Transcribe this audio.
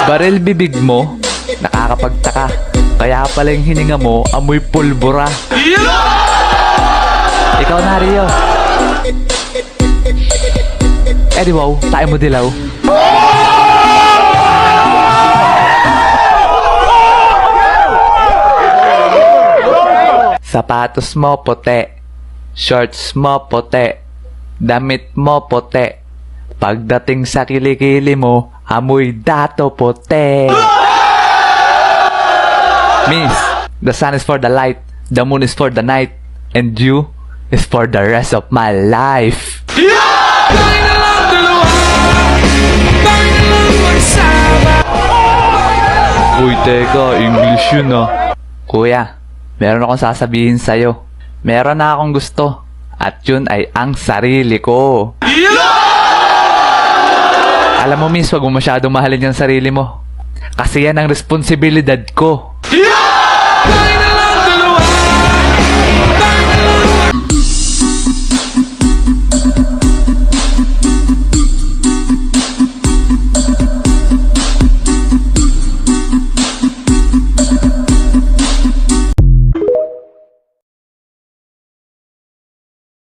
Baril bibig mo, nakakapagtaka. Kaya pala yung hininga mo, amoy pulbura. Ikaw na, Rio. Eh di wow, tayo mo dilaw. Sapatos mo puti, shorts mo puti, damit mo puti. Pagdating sa kilikili mo, amoy dato puti. Miss, the sun is for the light, the moon is for the night, and you is for the rest of my life. Uy, teka, English yun ah. Kuya, meron akong sasabihin sa'yo. Meron na akong gusto, at yun ay ang sarili ko. Alam mo, miss, wag mo masyadong mahalin yung sarili mo. Kasi yan ang responsibilidad ko.